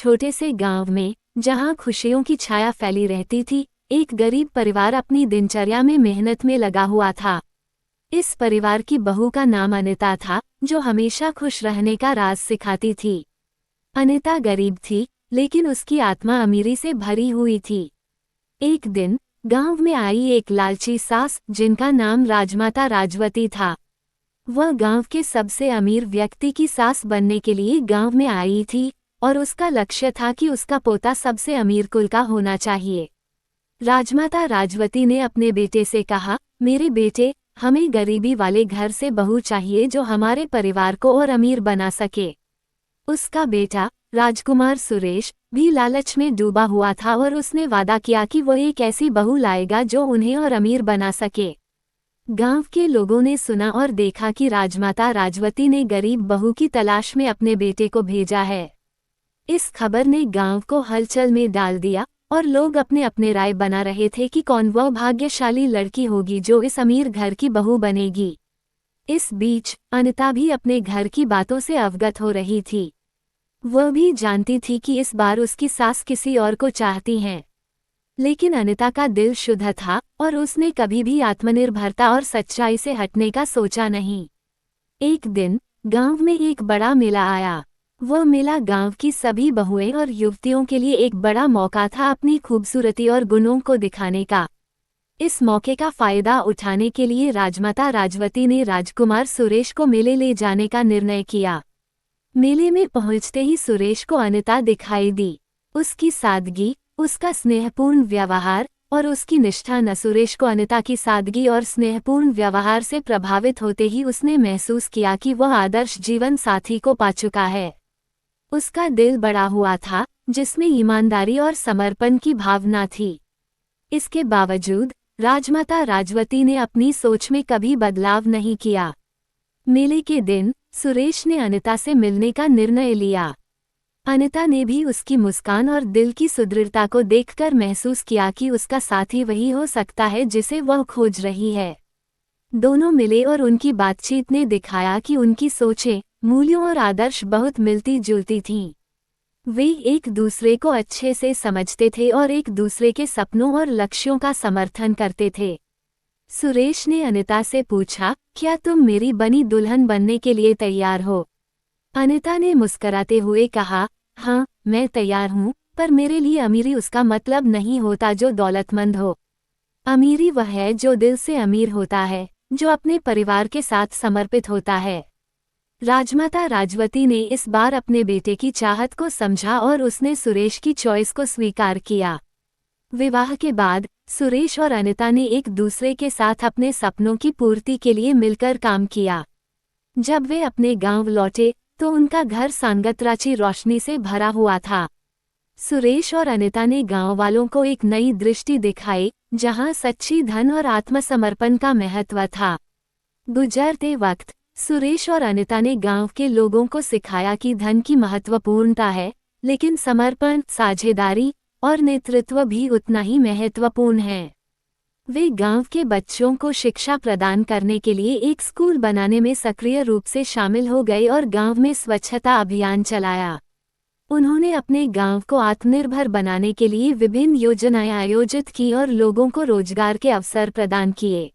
छोटे से गांव में, जहां खुशियों की छाया फैली रहती थी, एक गरीब परिवार अपनी दिनचर्या में मेहनत में लगा हुआ था। इस परिवार की बहू का नाम अनिता था, जो हमेशा खुश रहने का राज सिखाती थी। अनिता गरीब थी, लेकिन उसकी आत्मा अमीरी से भरी हुई थी। एक दिन गांव में आई एक लालची सास, जिनका नाम राजमाता राजवती था। वह गांव के सबसे अमीर व्यक्ति की सास बनने के लिए गांव में आई थी, और उसका लक्ष्य था कि उसका पोता सबसे अमीर कुल का होना चाहिए। राजमाता राजवती ने अपने बेटे से कहा, मेरे बेटे, हमें गरीबी वाले घर से बहू चाहिए जो हमारे परिवार को और अमीर बना सके। उसका बेटा राजकुमार सुरेश भी लालच में डूबा हुआ था और उसने वादा किया कि वह एक ऐसी बहू लाएगा जो उन्हें और अमीर बना सके। गांव के लोगों ने सुना और देखा कि राजमाता राजवती ने गरीब बहू की तलाश में अपने बेटे को भेजा है। इस खबर ने गांव को हलचल में डाल दिया और लोग अपने अपने राय बना रहे थे कि कौन वह भाग्यशाली लड़की होगी जो इस अमीर घर की बहू बनेगी। इस बीच अनिता भी अपने घर की बातों से अवगत हो रही थी। वह भी जानती थी कि इस बार उसकी सास किसी और को चाहती हैं। लेकिन अनिता का दिल शुद्ध था और उसने कभी भी आत्मनिर्भरता और सच्चाई से हटने का सोचा नहीं। एक दिन गांव में एक बड़ा मेला आया। वह मेला गांव की सभी बहुएं और युवतियों के लिए एक बड़ा मौका था अपनी खूबसूरती और गुणों को दिखाने का। इस मौके का फायदा उठाने के लिए राजमाता राजवती ने राजकुमार सुरेश को मेले ले जाने का निर्णय किया। मेले में पहुंचते ही सुरेश को अनिता दिखाई दी। उसकी सादगी, उसका स्नेहपूर्ण व्यवहार और उसकी निष्ठा न सुरेश को अनिता की सादगी और स्नेहपूर्ण व्यवहार से प्रभावित होते ही उसने महसूस किया कि वह आदर्श जीवन साथी को पा चुका है। उसका दिल बड़ा हुआ था, जिसमें ईमानदारी और समर्पण की भावना थी। इसके बावजूद राजमाता राजवती ने अपनी सोच में कभी बदलाव नहीं किया। मेले के दिन सुरेश ने अनिता से मिलने का निर्णय लिया। अनिता ने भी उसकी मुस्कान और दिल की सुदृढ़ता को देखकर महसूस किया कि उसका साथी वही हो सकता है जिसे वह खोज रही है। दोनों मिले और उनकी बातचीत ने दिखाया कि उनकी सोचें, मूल्यों और आदर्श बहुत मिलती जुलती थीं। वे एक दूसरे को अच्छे से समझते थे और एक दूसरे के सपनों और लक्ष्यों का समर्थन करते थे। सुरेश ने अनिता से पूछा, क्या तुम मेरी बनी दुल्हन बनने के लिए तैयार हो? अनिता ने मुस्कुराते हुए कहा, हाँ, मैं तैयार हूँ, पर मेरे लिए अमीरी उसका मतलब नहीं होता जो दौलतमंद हो। अमीरी वह है जो दिल से अमीर होता है, जो अपने परिवार के साथ समर्पित होता है। राजमाता राजवती ने इस बार अपने बेटे की चाहत को समझा और उसने सुरेश की चॉइस को स्वीकार किया। विवाह के बाद सुरेश और अनिता ने एक दूसरे के साथ अपने सपनों की पूर्ति के लिए मिलकर काम किया। जब वे अपने गांव लौटे तो उनका घर सांगतराची रोशनी से भरा हुआ था। सुरेश और अनिता ने गांव वालों को एक नई दृष्टि दिखाई, जहां सच्ची धन और आत्मसमर्पण का महत्व था। गुजरते वक्त सुरेश और अनिता ने गांव के लोगों को सिखाया कि धन की महत्वपूर्णता है, लेकिन समर्पण, साझेदारी और नेतृत्व भी उतना ही महत्वपूर्ण है। वे गांव के बच्चों को शिक्षा प्रदान करने के लिए एक स्कूल बनाने में सक्रिय रूप से शामिल हो गए और गांव में स्वच्छता अभियान चलाया। उन्होंने अपने गांव को आत्मनिर्भर बनाने के लिए विभिन्न योजनाएं आयोजित की और लोगों को रोजगार के अवसर प्रदान किए।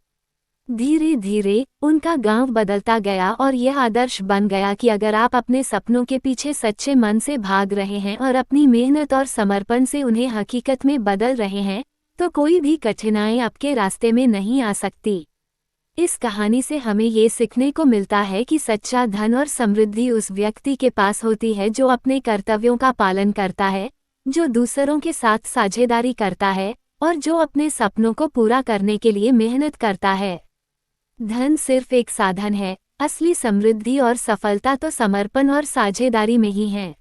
धीरे धीरे उनका गांव बदलता गया और यह आदर्श बन गया कि अगर आप अपने सपनों के पीछे सच्चे मन से भाग रहे हैं और अपनी मेहनत और समर्पण से उन्हें हकीकत में बदल रहे हैं, तो कोई भी कठिनाई आपके रास्ते में नहीं आ सकती। इस कहानी से हमें ये सीखने को मिलता है कि सच्चा धन और समृद्धि उस व्यक्ति के पास होती है जो अपने कर्तव्यों का पालन करता है, जो दूसरों के साथ साझेदारी करता है और जो अपने सपनों को पूरा करने के लिए मेहनत करता है। धन सिर्फ एक साधन है, असली समृद्धि और सफलता तो समर्पण और साझेदारी में ही है।